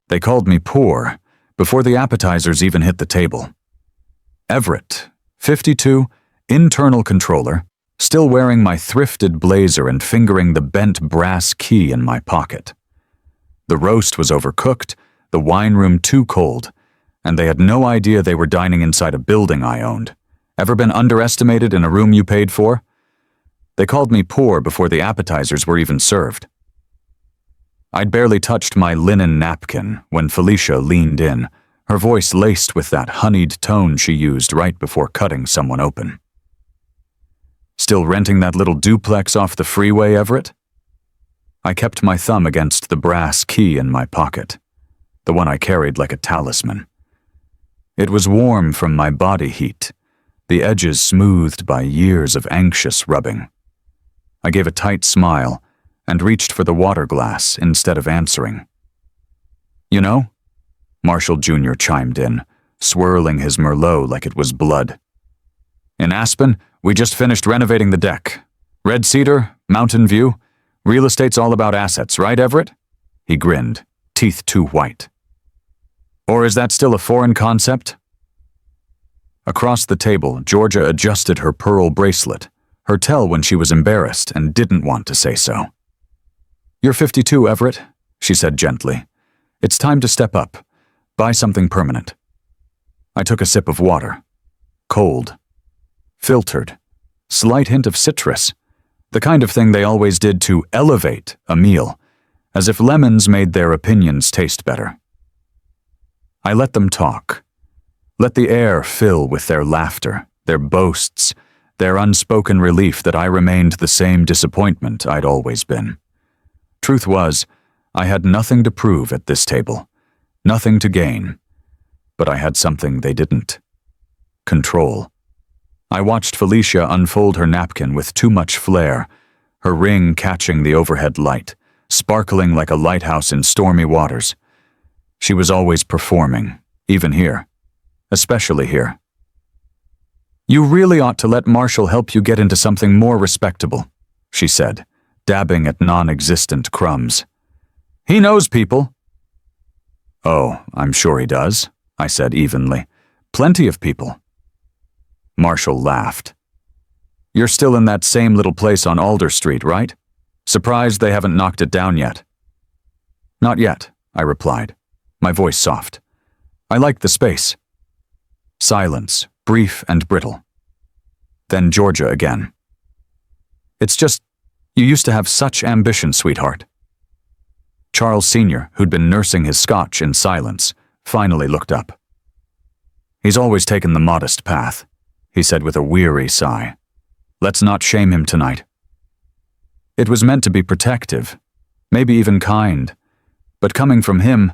They called me poor before the appetizers even hit the table. Everett, 52, internal controller, still wearing my thrifted blazer and fingering the bent brass key in my pocket. The roast was overcooked, the wine room too cold, and they had no idea they were dining inside a building I owned. Ever been underestimated in a room you paid for? They called me poor before the appetizers were even served. I'd barely touched my linen napkin when Felicia leaned in, her voice laced with that honeyed tone she used right before cutting someone open. Still renting that little duplex off the freeway, Everett? I kept my thumb against the brass key in my pocket, the one I carried like a talisman. It was warm from my body heat, the edges smoothed by years of anxious rubbing. I gave a tight smile and reached for the water glass instead of answering. You know, Marshall Jr. chimed in, swirling his Merlot like it was blood. In Aspen, we just finished renovating the deck. Red cedar, mountain view, real estate's all about assets, right, Everett? He grinned, teeth too white. Or is that still a foreign concept? Across the table, Georgia adjusted her pearl bracelet, her tell when she was embarrassed and didn't want to say so. You're 52, Everett, she said gently. It's time to step up. Buy something permanent. I took a sip of water. Cold. Filtered. Slight hint of citrus. The kind of thing they always did to elevate a meal, as if lemons made their opinions taste better. I let them talk. Let the air fill with their laughter, their boasts, their unspoken relief that I remained the same disappointment I'd always been. Truth was, I had nothing to prove at this table, nothing to gain, but I had something they didn't. Control. I watched Felicia unfold her napkin with too much flair, her ring catching the overhead light, sparkling like a lighthouse in stormy waters. She was always performing, even here, especially here. You really ought to let Marshall help you get into something more respectable, she said, dabbing at non-existent crumbs. He knows people. Oh, I'm sure he does, I said evenly. Plenty of people. Marshall laughed. You're still in that same little place on Alder Street, right? Surprised they haven't knocked it down yet. Not yet, I replied, my voice soft. I like the space. Silence, brief and brittle. Then Georgia again. It's just, you used to have such ambition, sweetheart. Charles Sr., who'd been nursing his scotch in silence, finally looked up. He's always taken the modest path, he said with a weary sigh. Let's not shame him tonight. It was meant to be protective, maybe even kind, but coming from him,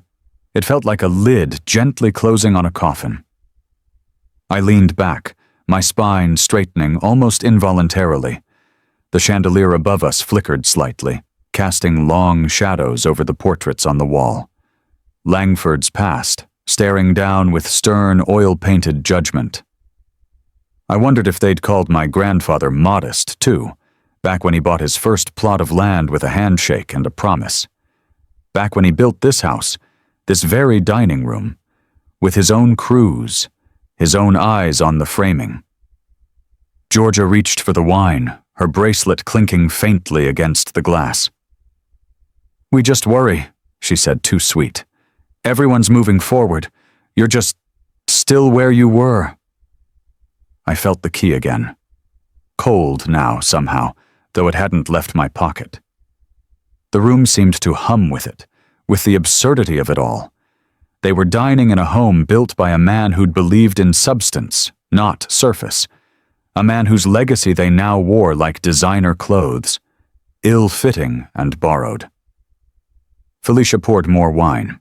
it felt like a lid gently closing on a coffin. I leaned back, my spine straightening almost involuntarily. The chandelier above us flickered slightly, casting long shadows over the portraits on the wall. Langford's passed, staring down with stern, oil-painted judgment. I wondered if they'd called my grandfather modest, too, back when he bought his first plot of land with a handshake and a promise. Back when he built this house, this very dining room, with his own crews, his own eyes on the framing. Georgia reached for the wine, her bracelet clinking faintly against the glass. We just worry, she said, too sweet. Everyone's moving forward. You're just still where you were. I felt the key again. Cold now, somehow, though it hadn't left my pocket. The room seemed to hum with it, with the absurdity of it all. They were dining in a home built by a man who'd believed in substance, not surface. A man whose legacy they now wore like designer clothes, ill-fitting and borrowed. Felicia poured more wine.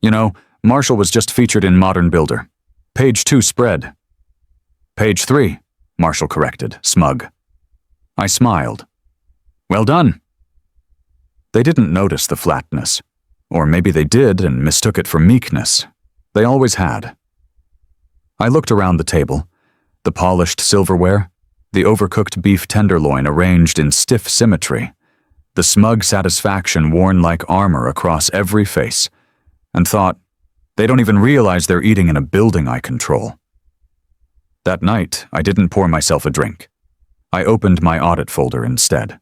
You know, Marshall was just featured in Modern Builder. Page 2 spread. Page 3, Marshall corrected, smug. I smiled. Well done. They didn't notice the flatness. Or maybe they did and mistook it for meekness. They always had. I looked around the table. The polished silverware, the overcooked beef tenderloin arranged in stiff symmetry, the smug satisfaction worn like armor across every face, and thought, they don't even realize they're eating in a building I control. That night, I didn't pour myself a drink. I opened my audit folder instead.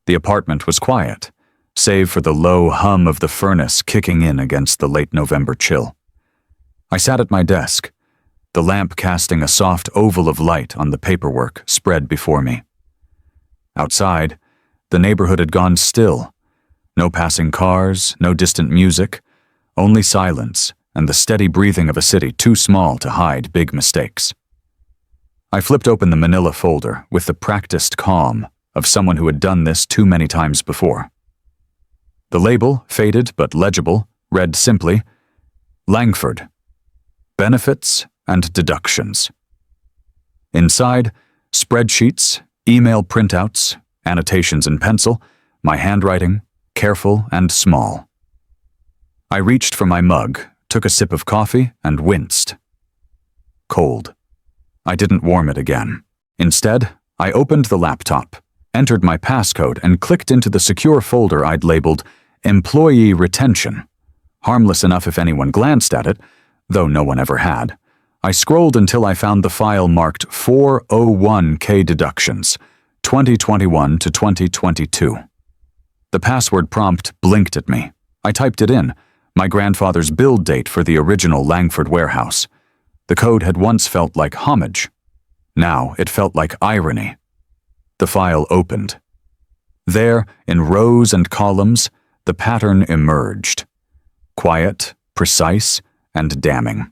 The apartment was quiet, save for the low hum of the furnace kicking in against the late November chill. I sat at my desk, the lamp casting a soft oval of light on the paperwork spread before me. Outside, the neighborhood had gone still. No passing cars, no distant music, only silence and the steady breathing of a city too small to hide big mistakes. I flipped open the manila folder with the practiced calm of someone who had done this too many times before. The label, faded but legible, read simply, Langford, Benefits and Deductions. Inside, spreadsheets, email printouts, annotations in pencil, my handwriting, careful and small. I reached for my mug, took a sip of coffee, and winced. Cold. I didn't warm it again. Instead, I opened the laptop, entered my passcode, and clicked into the secure folder I'd labeled Employee Retention. Harmless enough if anyone glanced at it, though no one ever had. I scrolled until I found the file marked 401k Deductions, 2021 to 2022. The password prompt blinked at me. I typed it in, my grandfather's build date for the original Langford warehouse. The code had once felt like homage. Now it felt like irony. The file opened. There, in rows and columns, the pattern emerged. Quiet, precise, and damning.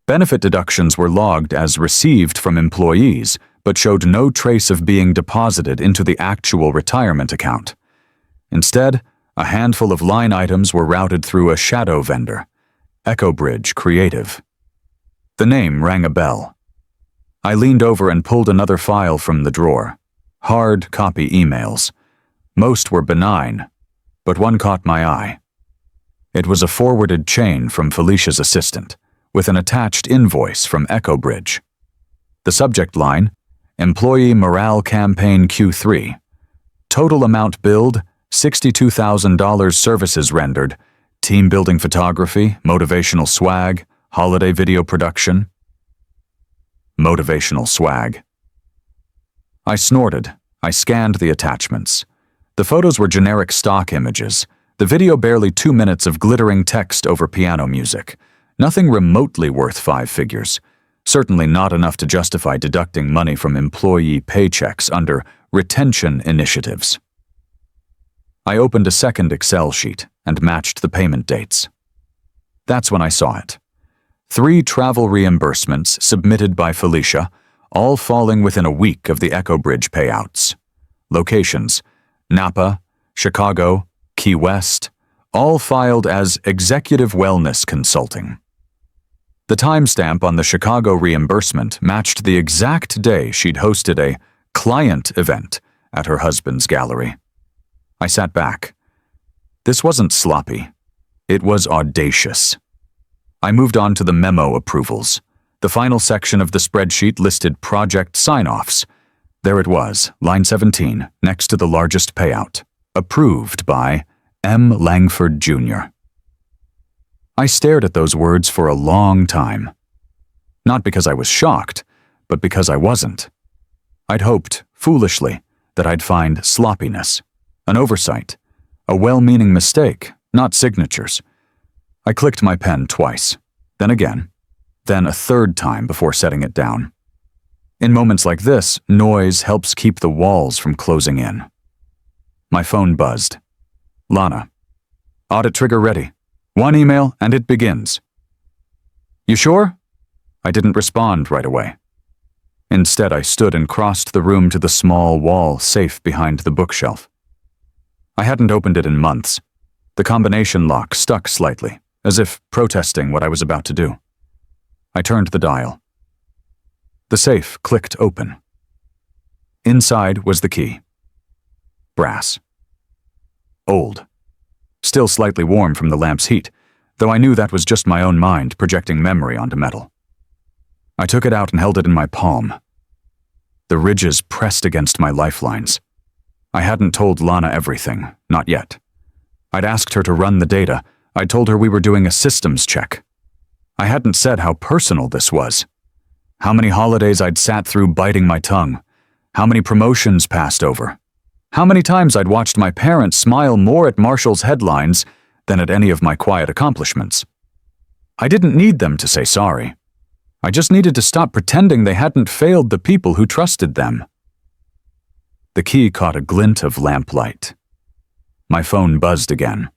Benefit deductions were logged as received from employees, but showed no trace of being deposited into the actual retirement account. Instead, a handful of line items were routed through a shadow vendor, EchoBridge Creative. The name rang a bell. I leaned over and pulled another file from the drawer. Hard copy emails. Most were benign, but one caught my eye. It was a forwarded chain from Felicia's assistant, with an attached invoice from EchoBridge. The subject line, Employee Morale Campaign Q3. Total amount billed, $62,000 services rendered, team building photography, motivational swag, holiday video production. Motivational swag. I snorted. I scanned the attachments. The photos were generic stock images, the video barely 2 minutes of glittering text over piano music. Nothing remotely worth 5 figures. Certainly not enough to justify deducting money from employee paychecks under retention initiatives. I opened a second Excel sheet and matched the payment dates. That's when I saw it. 3 travel reimbursements submitted by Felicia, all falling within a week of the EchoBridge payouts. Locations: Napa, Chicago, Key West, all filed as Executive Wellness Consulting. The timestamp on the Chicago reimbursement matched the exact day she'd hosted a client event at her husband's gallery. I sat back. This wasn't sloppy. It was audacious. I moved on to the memo approvals. The final section of the spreadsheet listed project sign-offs. There it was, line 17, next to the largest payout. Approved by M. Langford, Jr. I stared at those words for a long time. Not because I was shocked, but because I wasn't. I'd hoped, foolishly, that I'd find sloppiness, an oversight, a well-meaning mistake, not signatures. I clicked my pen twice, then again, then a third time before setting it down. In moments like this, noise helps keep the walls from closing in. My phone buzzed. Lana. Audit trigger ready. 1 email and it begins. You sure? I didn't respond right away. Instead, I stood and crossed the room to the small wall safe behind the bookshelf. I hadn't opened it in months. The combination lock stuck slightly, as if protesting what I was about to do. I turned the dial. The safe clicked open. Inside was the key. Brass. Old. Still slightly warm from the lamp's heat, though I knew that was just my own mind projecting memory onto metal. I took it out and held it in my palm. The ridges pressed against my lifelines. I hadn't told Lana everything, not yet. I'd asked her to run the data, I told her we were doing a systems check. I hadn't said how personal this was. How many holidays I'd sat through biting my tongue. How many promotions passed over. How many times I'd watched my parents smile more at Marshall's headlines than at any of my quiet accomplishments. I didn't need them to say sorry. I just needed to stop pretending they hadn't failed the people who trusted them. The key caught a glint of lamplight. My phone buzzed again.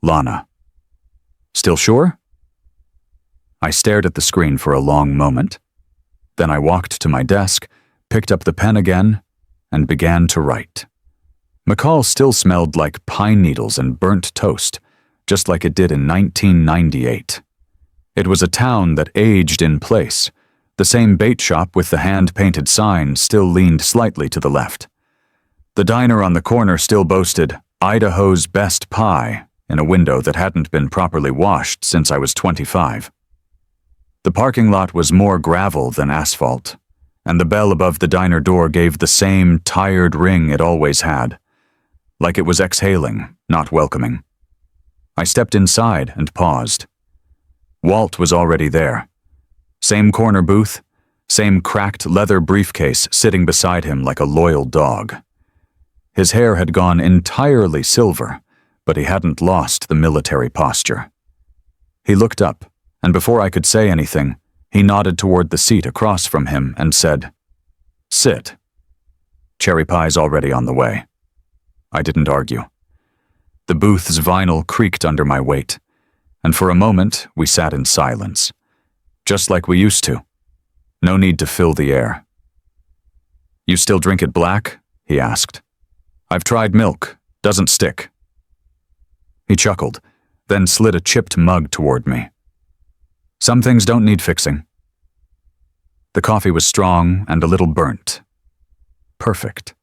Lana. Still sure? I stared at the screen for a long moment. Then I walked to my desk, picked up the pen again, and began to write. McCall still smelled like pine needles and burnt toast, just like it did in 1998. It was a town that aged in place. The same bait shop with the hand-painted sign still leaned slightly to the left. The diner on the corner still boasted Idaho's best pie in a window that hadn't been properly washed since I was 25. The parking lot was more gravel than asphalt, and the bell above the diner door gave the same tired ring it always had, like it was exhaling, not welcoming. I stepped inside and paused. Walt was already there. Same corner booth, same cracked leather briefcase sitting beside him like a loyal dog. His hair had gone entirely silver, but he hadn't lost the military posture. He looked up, and before I could say anything, he nodded toward the seat across from him and said, "Sit. Cherry pie's already on the way." I didn't argue. The booth's vinyl creaked under my weight, and for a moment we sat in silence, just like we used to. No need to fill the air. "You still drink it black?" he asked. "I've tried milk. Doesn't stick." He chuckled, then slid a chipped mug toward me. "Some things don't need fixing." The coffee was strong and a little burnt. Perfect.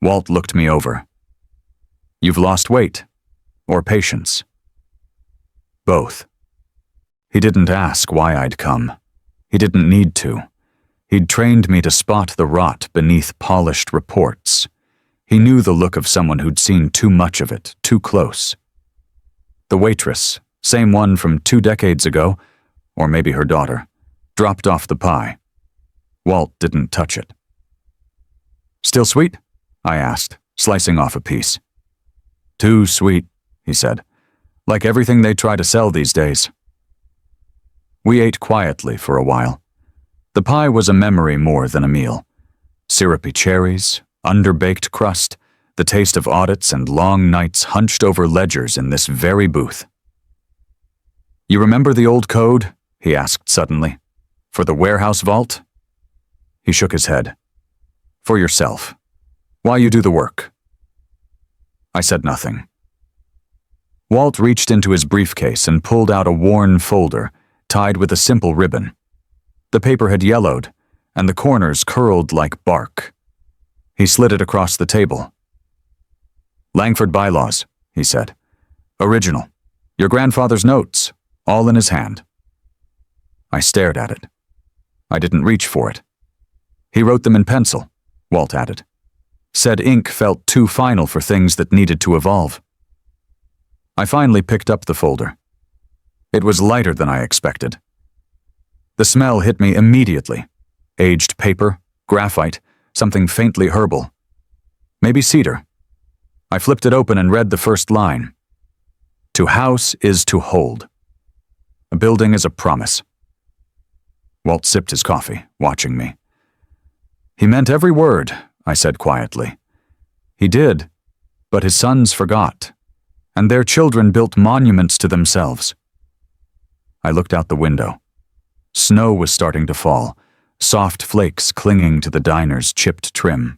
Walt looked me over. "You've lost weight, or patience?" "Both." He didn't ask why I'd come. He didn't need to. He'd trained me to spot the rot beneath polished reports. He knew the look of someone who'd seen too much of it, too close. The waitress, same one from 2 decades ago, or maybe her daughter, dropped off the pie. Walt didn't touch it. "Still sweet?" I asked, slicing off a piece. "Too sweet," he said, "like everything they try to sell these days." We ate quietly for a while. The pie was a memory more than a meal. Syrupy cherries, underbaked crust, the taste of audits and long nights hunched over ledgers in this very booth. "You remember the old code?" he asked suddenly. "For the warehouse vault?" He shook his head. "For yourself. Why you do the work." I said nothing. Walt reached into his briefcase and pulled out a worn folder tied with a simple ribbon. The paper had yellowed, and the corners curled like bark. He slid it across the table. "Langford bylaws," he said. "Original. Your grandfather's notes, all in his hand." I stared at it. I didn't reach for it. "He wrote them in pencil," Walt added. "Said ink felt too final for things that needed to evolve." I finally picked up the folder. It was lighter than I expected. The smell hit me immediately. Aged paper, graphite, something faintly herbal. Maybe cedar. I flipped it open and read the first line. "To house is to hold. A building is a promise." Walt sipped his coffee, watching me. "He meant every word," I said quietly. "He did, but his sons forgot, and their children built monuments to themselves." I looked out the window. Snow was starting to fall, soft flakes clinging to the diner's chipped trim.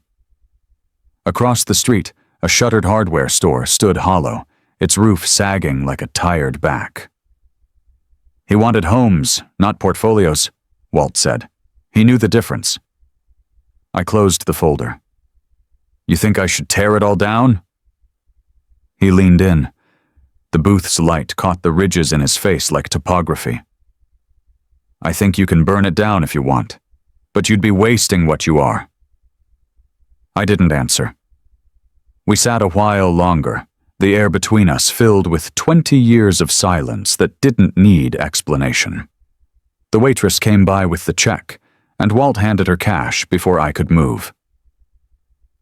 Across the street, a shuttered hardware store stood hollow, its roof sagging like a tired back. "He wanted homes, not portfolios," Walt said. "He knew the difference." I closed the folder. "You think I should tear it all down?" He leaned in. The booth's light caught the ridges in his face like topography. "I think you can burn it down if you want, but you'd be wasting what you are." I didn't answer. We sat a while longer, the air between us filled with 20 years of silence that didn't need explanation. The waitress came by with the check, and Walt handed her cash before I could move.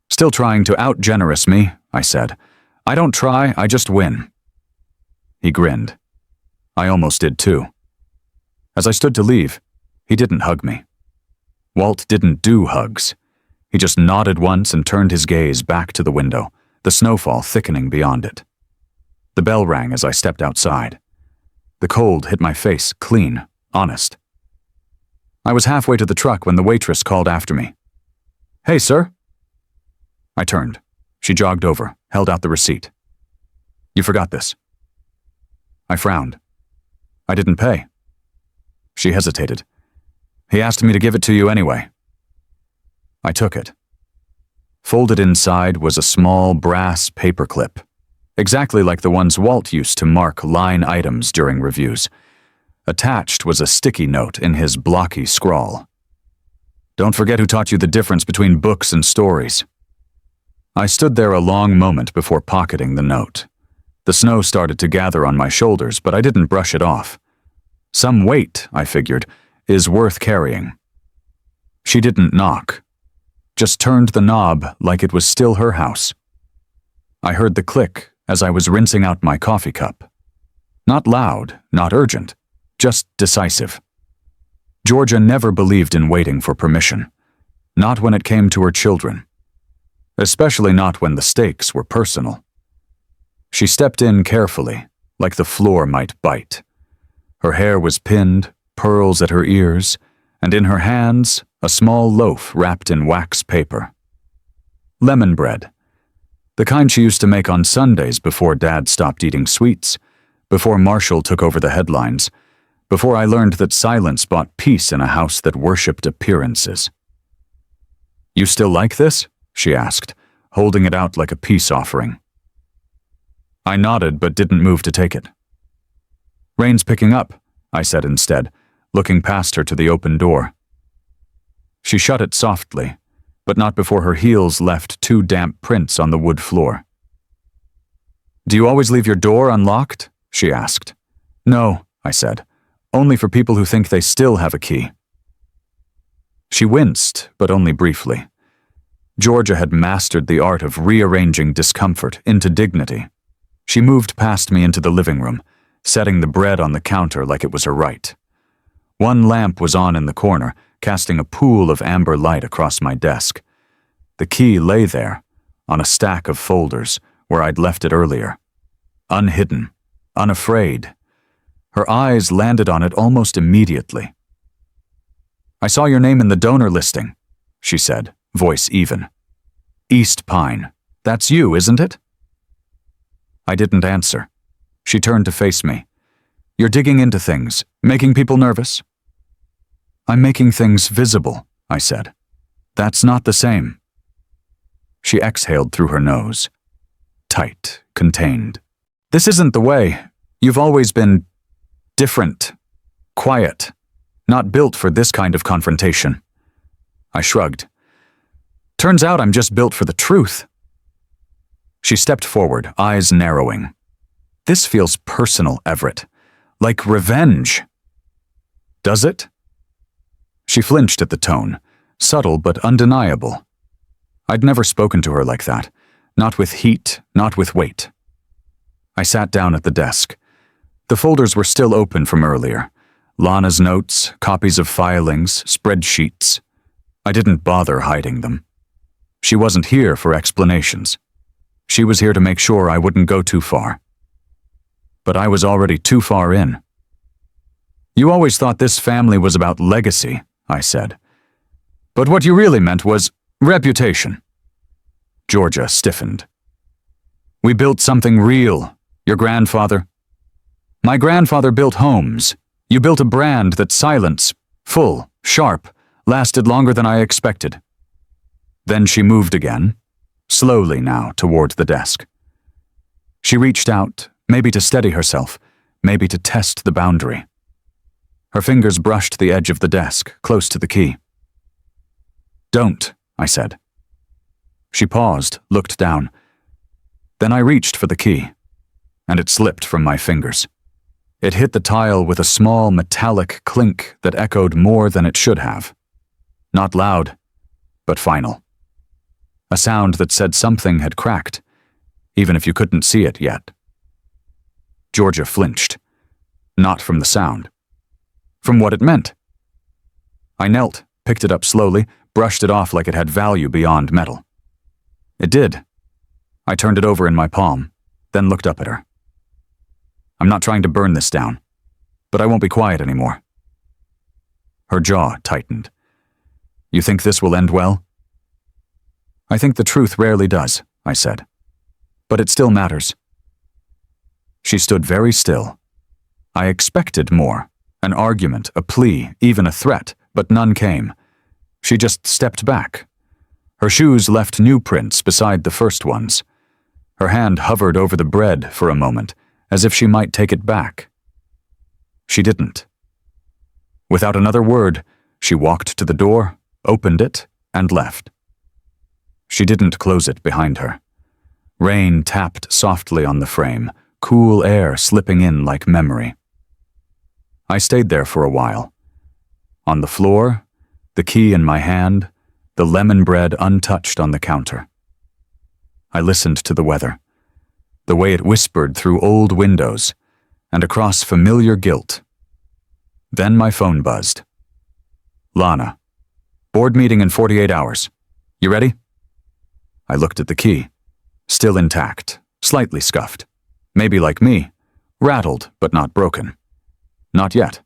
"Still trying to out-generous me," I said. "I don't try, I just win." He grinned. I almost did too. As I stood to leave, he didn't hug me. Walt didn't do hugs. He just nodded once and turned his gaze back to the window, the snowfall thickening beyond it. The bell rang as I stepped outside. The cold hit my face clean, honest. I was halfway to the truck when the waitress called after me. "Hey, sir." I turned. She jogged over, held out the receipt. "You forgot this." I frowned. "I didn't pay." She hesitated. "He asked me to give it to you anyway." I took it. Folded inside was a small brass paperclip, exactly like the ones Walt used to mark line items during reviews. Attached was a sticky note in his blocky scrawl. "Don't forget who taught you the difference between books and stories." I stood there a long moment before pocketing the note. The snow started to gather on my shoulders, but I didn't brush it off. Some weight, I figured, is worth carrying. She didn't knock, just turned the knob like it was still her house. I heard the click as I was rinsing out my coffee cup. Not loud, not urgent, just decisive. Georgia never believed in waiting for permission, not when it came to her children, especially not when the stakes were personal. She stepped in carefully, like the floor might bite. Her hair was pinned, pearls at her ears, and in her hands, a small loaf wrapped in wax paper. Lemon bread. The kind she used to make on Sundays before Dad stopped eating sweets, before Marshall took over the headlines, before I learned that silence bought peace in a house that worshipped appearances. "You still like this?" she asked, holding it out like a peace offering. I nodded but didn't move to take it. "Rain's picking up," I said instead, looking past her to the open door. She shut it softly, but not before her heels left 2 damp prints on the wood floor. "Do you always leave your door unlocked?" she asked. "No," I said, "only for people who think they still have a key." She winced, but only briefly. Georgia had mastered the art of rearranging discomfort into dignity. She moved past me into the living room, setting the bread on the counter like it was her right. One lamp was on in the corner, casting a pool of amber light across my desk. The key lay there, on a stack of folders, where I'd left it earlier. Unhidden, unafraid. Her eyes landed on it almost immediately. "I saw your name in the donor listing," she said, voice even. "East Pine. That's you, isn't it?" I didn't answer. She turned to face me. "You're digging into things, making people nervous?" "I'm making things visible," I said. "That's not the same." She exhaled through her nose. Tight, contained. "This isn't the way. You've always been different, quiet, not built for this kind of confrontation." I shrugged. "Turns out I'm just built for the truth." She stepped forward, eyes narrowing. "This feels personal, Everett. Like revenge." "Does it?" She flinched at the tone, subtle but undeniable. I'd never spoken to her like that, not with heat, not with weight. I sat down at the desk. The folders were still open from earlier. Lana's notes, copies of filings, spreadsheets. I didn't bother hiding them. She wasn't here for explanations. She was here to make sure I wouldn't go too far. But I was already too far in. "You always thought this family was about legacy," I said. "But what you really meant was reputation." Georgia stiffened. "We built something real. Your grandfather." "My grandfather built homes. You built a brand that silence, full, sharp, lasted longer than I expected." Then she moved again, slowly now toward the desk. She reached out, maybe to steady herself, maybe to test the boundary. Her fingers brushed the edge of the desk, close to the key. "Don't," I said. She paused, looked down. Then I reached for the key, and it slipped from my fingers. It hit the tile with a small metallic clink that echoed more than it should have. Not loud, but final. A sound that said something had cracked, even if you couldn't see it yet. Georgia flinched, not from the sound, from what it meant. I knelt, picked it up slowly, brushed it off like it had value beyond metal. It did. I turned it over in my palm, then looked up at her. I'm not trying to burn this down, but I won't be quiet anymore. Her jaw tightened. You think this will end well? I think the truth rarely does, I said. But it still matters. She stood very still. I expected more, an argument, a plea, even a threat, but none came. She just stepped back. Her shoes left new prints beside the first ones. Her hand hovered over the bread for a moment, as if she might take it back. She didn't. Without another word, she walked to the door, opened it, and left. She didn't close it behind her. Rain tapped softly on the frame, cool air slipping in like memory. I stayed there for a while. On the floor, the key in my hand, the lemon bread untouched on the counter. I listened to the weather, the way it whispered through old windows and across familiar guilt. Then my phone buzzed. Lana, board meeting in 48 hours. You ready? I looked at the key. Still intact, slightly scuffed. Maybe like me, rattled but not broken. Not yet.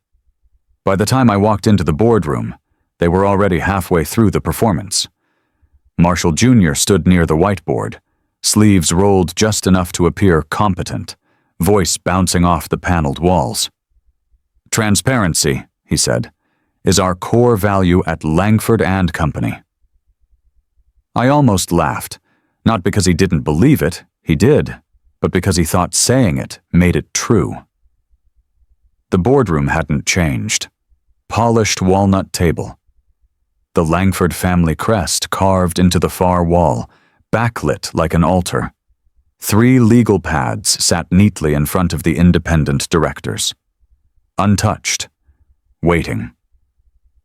By the time I walked into the boardroom, they were already halfway through the performance. Marshall Jr. stood near the whiteboard, sleeves rolled just enough to appear competent, voice bouncing off the paneled walls. Transparency, he said, is our core value at Langford and Company. I almost laughed, not because he didn't believe it, he did, but because he thought saying it made it true. The boardroom hadn't changed. Polished walnut table. The Langford family crest carved into the far wall, backlit like an altar. 3 legal pads sat neatly in front of the independent directors. Untouched. Waiting.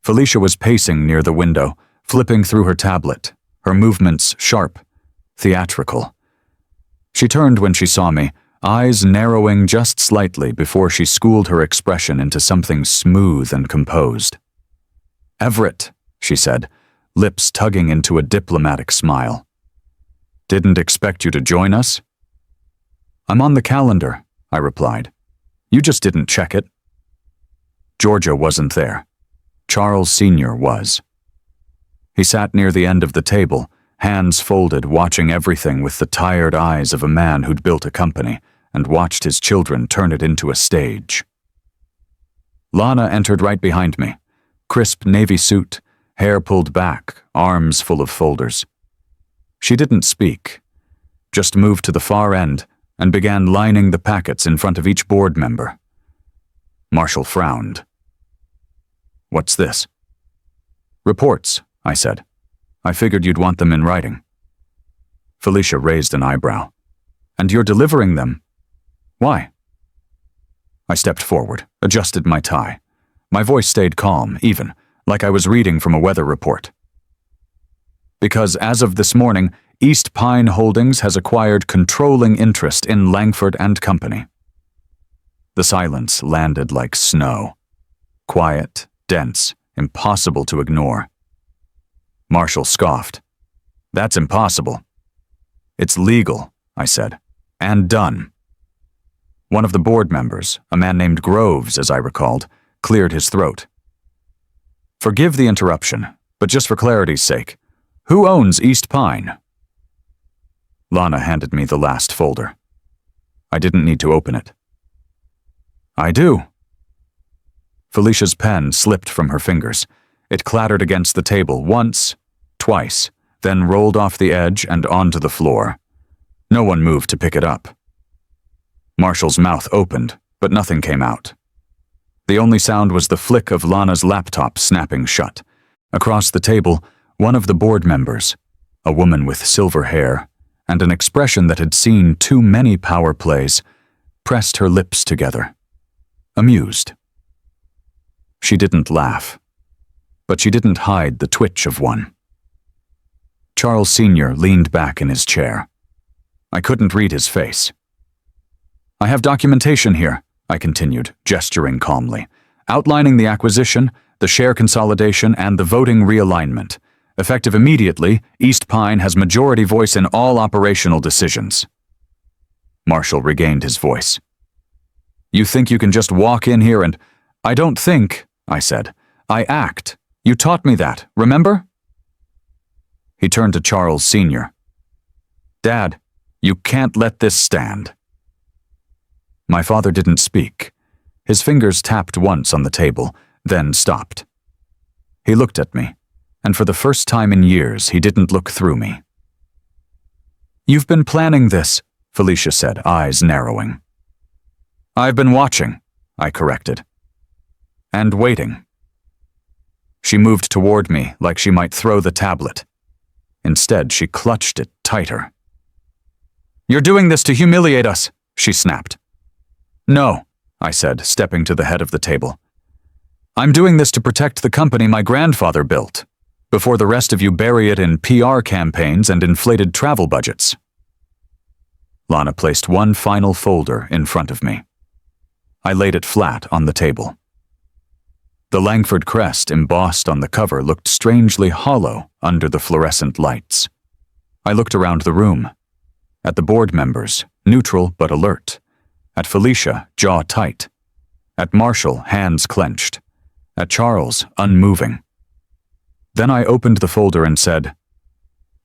Felicia was pacing near the window, flipping through her tablet, her movements sharp, theatrical. She turned when she saw me, eyes narrowing just slightly before she schooled her expression into something smooth and composed. Everett, she said, lips tugging into a diplomatic smile. Didn't expect you to join us? I'm on the calendar, I replied. You just didn't check it. Georgia wasn't there. Charles Sr. was. He sat near the end of the table, hands folded, watching everything with the tired eyes of a man who'd built a company and watched his children turn it into a stage. Lana entered right behind me, crisp navy suit, hair pulled back, arms full of folders. She didn't speak, just moved to the far end and began lining the packets in front of each board member. Marshall frowned. What's this? Reports, I said. I figured you'd want them in writing. Felicia raised an eyebrow. And you're delivering them? Why? I stepped forward, adjusted my tie. My voice stayed calm, even, like I was reading from a weather report. Because as of this morning, East Pine Holdings has acquired controlling interest in Langford and Company. The silence landed like snow. Quiet, dense, impossible to ignore. Marshall scoffed. That's impossible. It's legal, I said, and done. One of the board members, a man named Groves, as I recalled, cleared his throat. Forgive the interruption, but just for clarity's sake, who owns East Pine? Lana handed me the last folder. I didn't need to open it. I do. Felicia's pen slipped from her fingers. It clattered against the table once, twice, then rolled off the edge and onto the floor. No one moved to pick it up. Marshall's mouth opened, but nothing came out. The only sound was the flick of Lana's laptop snapping shut. Across the table, one of the board members, a woman with silver hair and an expression that had seen too many power plays, pressed her lips together, amused. She didn't laugh, but she didn't hide the twitch of one. Charles Sr. leaned back in his chair. I couldn't read his face. I have documentation here, I continued, gesturing calmly, outlining the acquisition, the share consolidation, and the voting realignment. Effective immediately, East Pine has majority voice in all operational decisions. Marshall regained his voice. You think you can just walk in here and— I don't think, I said. I act. You taught me that, remember? He turned to Charles Sr. Dad, you can't let this stand. My father didn't speak. His fingers tapped once on the table, then stopped. He looked at me, and for the first time in years, he didn't look through me. You've been planning this, Felicia said, eyes narrowing. I've been watching, I corrected. And waiting. She moved toward me like she might throw the tablet. Instead, she clutched it tighter. You're doing this to humiliate us, she snapped. No, I said, stepping to the head of the table. I'm doing this to protect the company my grandfather built, before the rest of you bury it in PR campaigns and inflated travel budgets. Lana placed one final folder in front of me. I laid it flat on the table. The Langford crest embossed on the cover looked strangely hollow under the fluorescent lights. I looked around the room. At the board members, neutral but alert. At Felicia, jaw tight. At Marshall, hands clenched. At Charles, unmoving. Then I opened the folder and said,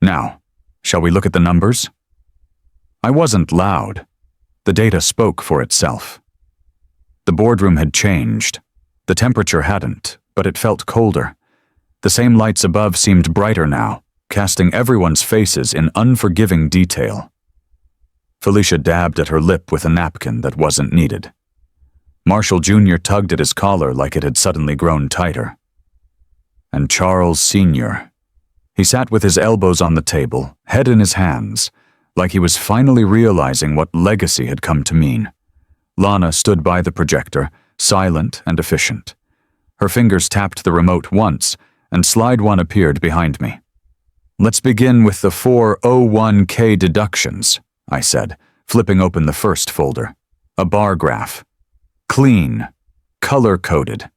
Now, shall we look at the numbers? I wasn't loud. The data spoke for itself. The boardroom had changed. The temperature hadn't, but it felt colder. The same lights above seemed brighter now, casting everyone's faces in unforgiving detail. Felicia dabbed at her lip with a napkin that wasn't needed. Marshall Jr. tugged at his collar like it had suddenly grown tighter. And Charles Sr. He sat with his elbows on the table, head in his hands, like he was finally realizing what legacy had come to mean. Lana stood by the projector, silent and efficient. Her fingers tapped the remote once, and slide 1 appeared behind me. Let's begin with the 401k deductions, I said, flipping open the first folder. A bar graph. Clean. Color-coded.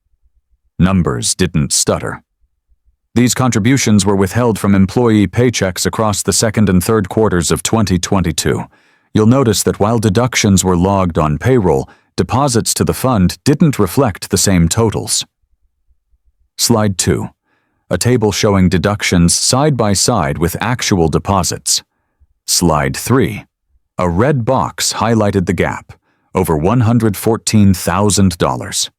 Numbers didn't stutter. These contributions were withheld from employee paychecks across the second and third quarters of 2022. You'll notice that while deductions were logged on payroll, deposits to the fund didn't reflect the same totals. Slide 2. A table showing deductions side by side with actual deposits. Slide 3. A red box highlighted the gap, over $114,000.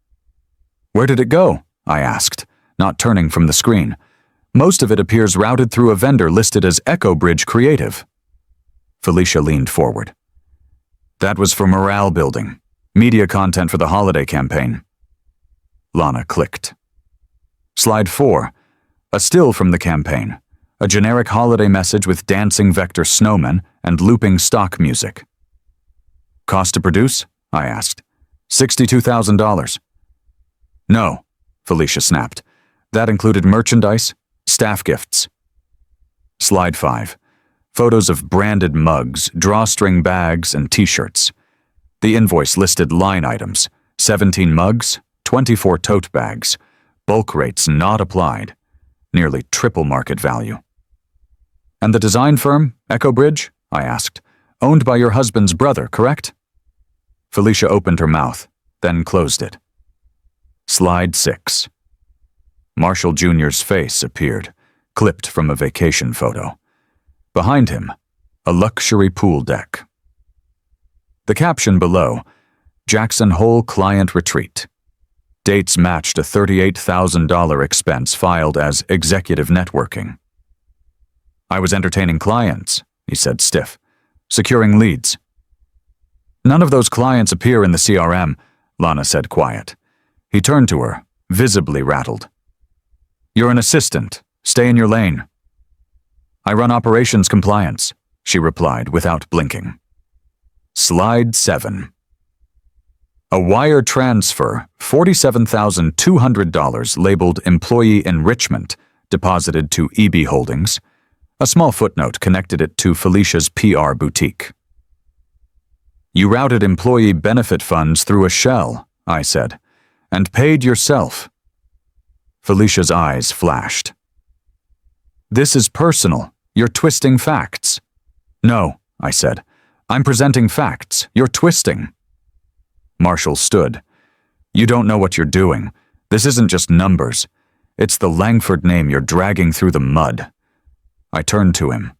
Where did it go? I asked, not turning from the screen. Most of it appears routed through a vendor listed as EchoBridge Creative. Felicia leaned forward. That was for morale building, media content for the holiday campaign. Lana clicked. Slide 4. A still from the campaign. A generic holiday message with dancing vector snowmen and looping stock music. Cost to produce? I asked. $62,000. No, Felicia snapped. That included merchandise, staff gifts. Slide 5. Photos of branded mugs, drawstring bags, and t-shirts. The invoice listed line items, 17 mugs, 24 tote bags, bulk rates not applied, nearly triple market value. And the design firm, EchoBridge? I asked. Owned by your husband's brother, correct? Felicia opened her mouth, then closed it. Slide 6. Marshall Jr.'s face appeared, clipped from a vacation photo. Behind him, a luxury pool deck. The caption below, Jackson Hole Client Retreat. Dates matched a $38,000 expense filed as executive networking. I was entertaining clients, he said stiff, securing leads. None of those clients appear in the CRM, Lana said quiet. He turned to her, visibly rattled. You're an assistant. Stay in your lane. I run operations compliance, she replied without blinking. Slide 7. A wire transfer, $47,200 labeled Employee Enrichment, deposited to EB Holdings. A small footnote connected it to Felicia's PR boutique. You routed employee benefit funds through a shell, I said, and paid yourself. Felicia's eyes flashed. This is personal. You're twisting facts. No, I said. I'm presenting facts. You're twisting. Marshall stood. You don't know what you're doing. This isn't just numbers. It's the Langford name you're dragging through the mud. I turned to him.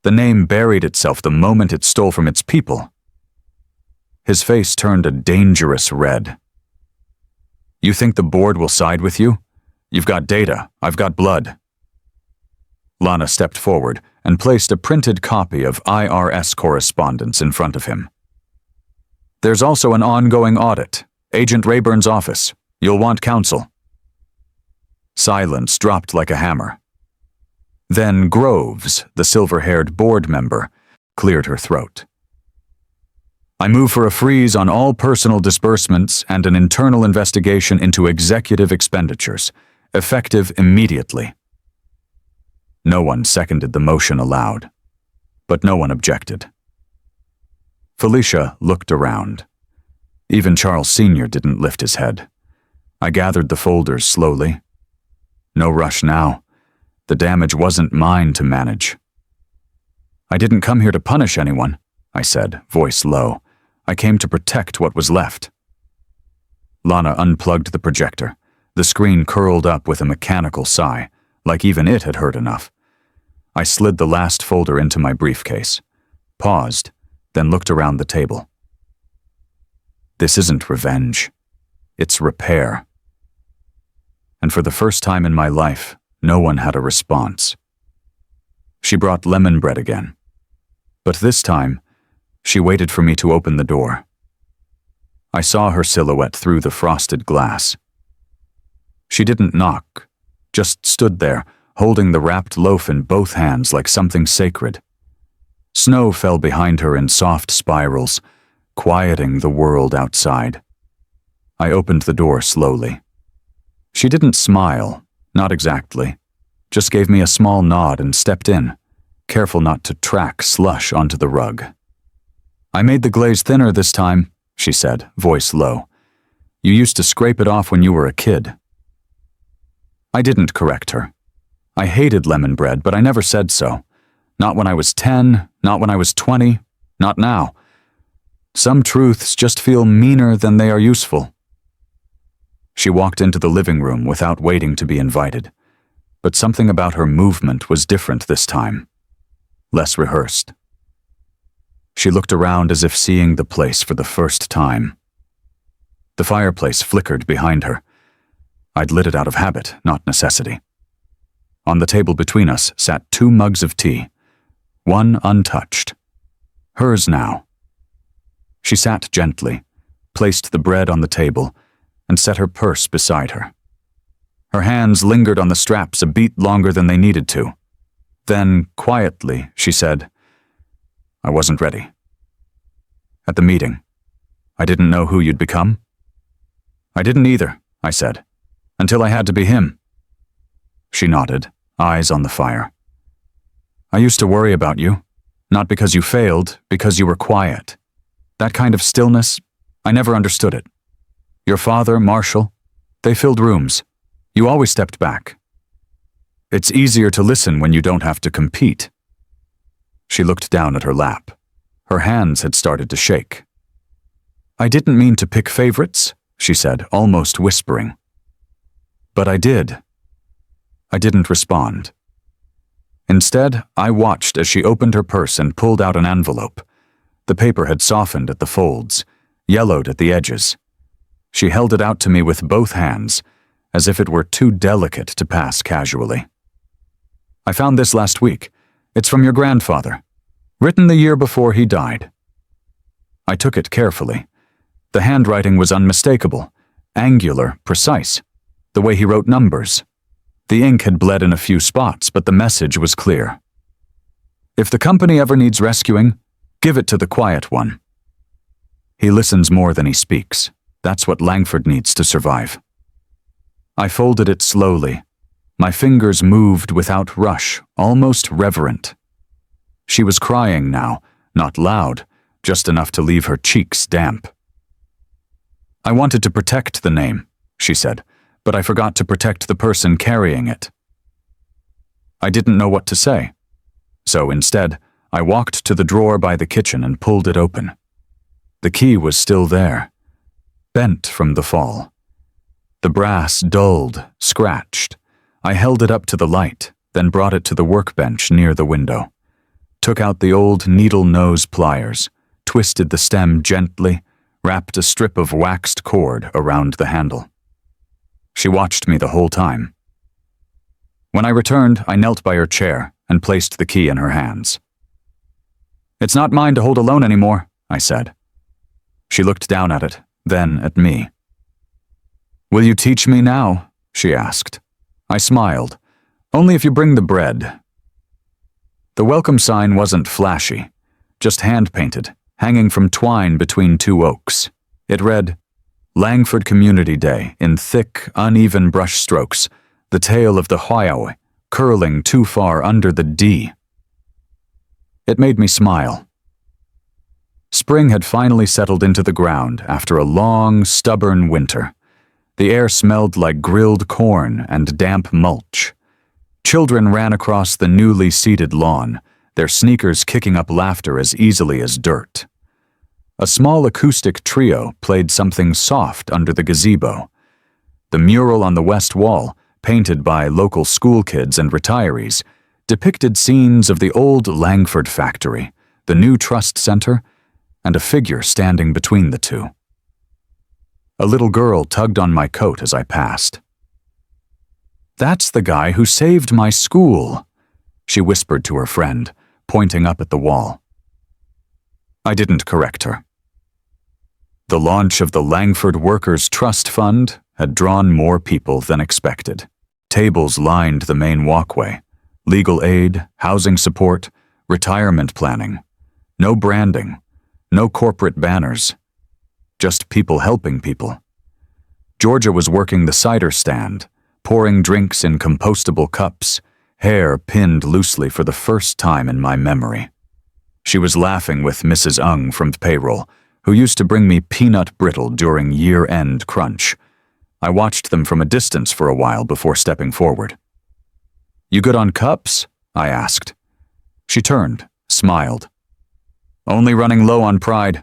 The name buried itself the moment it stole from its people. His face turned a dangerous red. You think the board will side with you? You've got data. I've got blood. Lana stepped forward and placed a printed copy of IRS correspondence in front of him. There's also an ongoing audit. Agent Rayburn's office. You'll want counsel. Silence dropped like a hammer. Then Groves, the silver-haired board member, cleared her throat. I move for a freeze on all personal disbursements and an internal investigation into executive expenditures, effective immediately. No one seconded the motion aloud, but no one objected. Felicia looked around. Even Charles Sr. didn't lift his head. I gathered the folders slowly. No rush now. The damage wasn't mine to manage. I didn't come here to punish anyone, I said, voice low. I came to protect what was left. Lana unplugged the projector. The screen curled up with a mechanical sigh, like even it had heard enough. I slid the last folder into my briefcase, paused, then looked around the table. This isn't revenge. It's repair. And for the first time in my life, no one had a response. She brought lemon bread again. But this time, she waited for me to open the door. I saw her silhouette through the frosted glass. She didn't knock, just stood there, holding the wrapped loaf in both hands like something sacred. Snow fell behind her in soft spirals, quieting the world outside. I opened the door slowly. She didn't smile, not exactly, just gave me a small nod and stepped in, careful not to track slush onto the rug. I made the glaze thinner this time, she said, voice low. You used to scrape it off when you were a kid. I didn't correct her. I hated lemon bread, but I never said so. Not when I was 10, not when I was 20, not now. Some truths just feel meaner than they are useful. She walked into the living room without waiting to be invited, but something about her movement was different this time, less rehearsed. She looked around as if seeing the place for the first time. The fireplace flickered behind her. I'd lit it out of habit, not necessity. On the table between us sat 2 mugs of tea, one untouched. Hers now. She sat gently, placed the bread on the table, and set her purse beside her. Her hands lingered on the straps a beat longer than they needed to. Then, quietly, she said, I wasn't ready. At the meeting, I didn't know who you'd become. I didn't either, I said, until I had to be him. She nodded, eyes on the fire. I used to worry about you, not because you failed, because you were quiet. That kind of stillness, I never understood it. Your father, Marshall, they filled rooms. You always stepped back. It's easier to listen when you don't have to compete. She looked down at her lap. Her hands had started to shake. I didn't mean to pick favorites, she said, almost whispering. But I did. I didn't respond. Instead, I watched as she opened her purse and pulled out an envelope. The paper had softened at the folds, yellowed at the edges. She held it out to me with both hands, as if it were too delicate to pass casually. I found this last week. It's from your grandfather, written the year before he died. I took it carefully. The handwriting was unmistakable, angular, precise, the way he wrote numbers. The ink had bled in a few spots, but the message was clear. If the company ever needs rescuing, give it to the quiet one. He listens more than he speaks. That's what Langford needs to survive. I folded it slowly. My fingers moved without rush, almost reverent. She was crying now, not loud, just enough to leave her cheeks damp. I wanted to protect the name, she said, but I forgot to protect the person carrying it. I didn't know what to say. So instead, I walked to the drawer by the kitchen and pulled it open. The key was still there, bent from the fall. The brass dulled, scratched. I held it up to the light, then brought it to the workbench near the window. Took out the old needle nose pliers, twisted the stem gently, wrapped a strip of waxed cord around the handle. She watched me the whole time. When I returned, I knelt by her chair and placed the key in her hands. "It's not mine to hold alone anymore," I said. She looked down at it, then at me. "Will you teach me now?" she asked. I smiled. "Only if you bring the bread." The welcome sign wasn't flashy, just hand-painted, hanging from twine between two oaks. It read, "Langford Community Day," in thick, uneven brushstrokes, the tail of the Huayao curling too far under the D. It made me smile. Spring had finally settled into the ground after a long, stubborn winter. The air smelled like grilled corn and damp mulch. Children ran across the newly seeded lawn, their sneakers kicking up laughter as easily as dirt. A small acoustic trio played something soft under the gazebo. The mural on the west wall, painted by local school kids and retirees, depicted scenes of the old Langford factory, the new trust center, and a figure standing between the two. A little girl tugged on my coat as I passed. "That's the guy who saved my school," she whispered to her friend, pointing up at the wall. I didn't correct her. The launch of the Langford Workers' Trust Fund had drawn more people than expected. Tables lined the main walkway. Legal aid, housing support, retirement planning. No branding, no corporate banners. Just people helping people. Georgia was working the cider stand, pouring drinks in compostable cups, hair pinned loosely for the first time in my memory. She was laughing with Mrs. Ung from payroll, who used to bring me peanut brittle during year-end crunch. I watched them from a distance for a while before stepping forward. "You good on cups?" I asked. She turned, smiled. "Only running low on pride.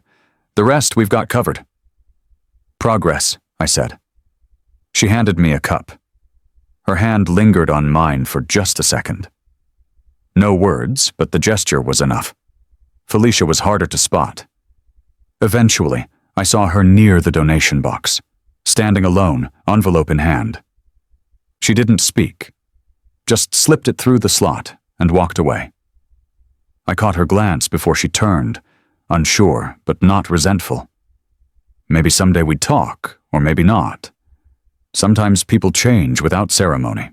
The rest we've got covered." "Progress," I said. She handed me a cup. Her hand lingered on mine for just a second. No words, but the gesture was enough. Felicia was harder to spot. Eventually, I saw her near the donation box, standing alone, envelope in hand. She didn't speak, just slipped it through the slot and walked away. I caught her glance before she turned, unsure but not resentful. Maybe someday we'd talk, or maybe not. Sometimes people change without ceremony.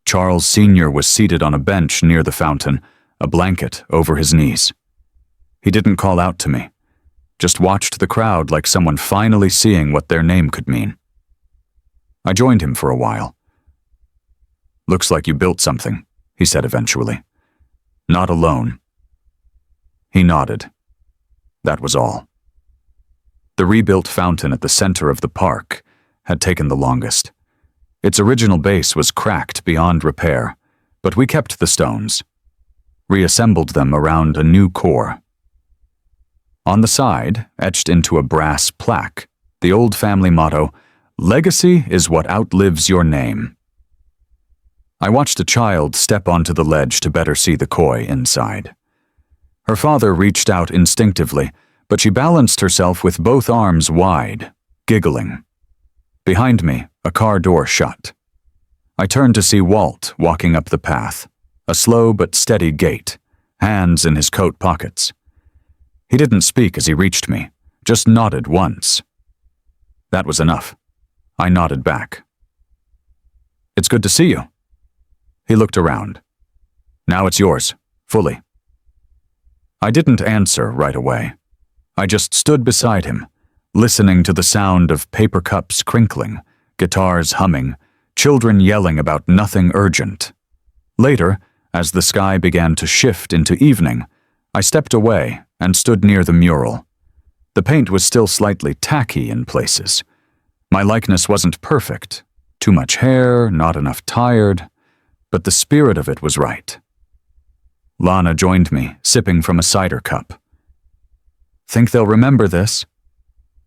Charles Sr. was seated on a bench near the fountain, a blanket over his knees. He didn't call out to me, just watched the crowd like someone finally seeing what their name could mean. I joined him for a while. "Looks like you built something," he said eventually. "Not alone." He nodded. That was all. The rebuilt fountain at the center of the park had taken the longest. Its original base was cracked beyond repair, but we kept the stones, reassembled them around a new core. On the side, etched into a brass plaque, the old family motto, "Legacy is what outlives your name." I watched a child step onto the ledge to better see the koi inside. Her father reached out instinctively, but she balanced herself with both arms wide, giggling. Behind me, a car door shut. I turned to see Walt walking up the path, a slow but steady gait, hands in his coat pockets. He didn't speak as he reached me, just nodded once. That was enough. I nodded back. "It's good to see you." He looked around. "Now it's yours. fully. I didn't answer right away. I just stood beside him, listening to the sound of paper cups crinkling, guitars humming, children yelling about nothing urgent. Later, as the sky began to shift into evening, I stepped away and stood near the mural. The paint was still slightly tacky in places. My likeness wasn't perfect. Too much hair, not enough tired, but the spirit of it was right. Lana joined me, sipping from a cider cup. "Think they'll remember this?"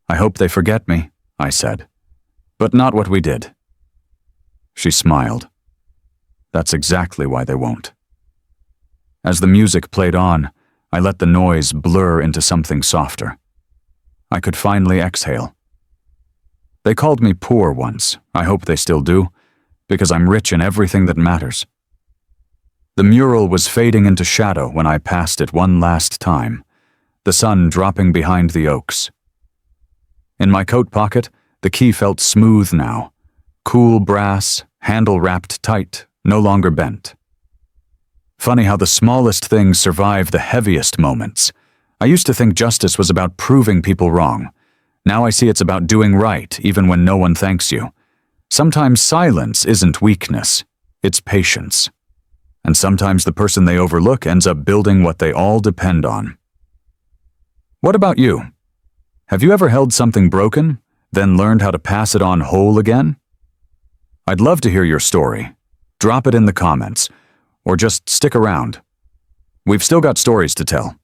"I hope they forget me," I said. "But not what we did." She smiled. "That's exactly why they won't." As the music played on, I let the noise blur into something softer. I could finally exhale. They called me poor once. I hope they still do, because I'm rich in everything that matters. The mural was fading into shadow when I passed it one last time, the sun dropping behind the oaks. In my coat pocket, the key felt smooth now, cool brass, handle wrapped tight, no longer bent. Funny how the smallest things survive the heaviest moments. I used to think justice was about proving people wrong. Now I see it's about doing right, even when no one thanks you. Sometimes silence isn't weakness, it's patience. And sometimes the person they overlook ends up building what they all depend on. What about you? Have you ever held something broken, then learned how to pass it on whole again? I'd love to hear your story. Drop it in the comments, or just stick around. We've still got stories to tell.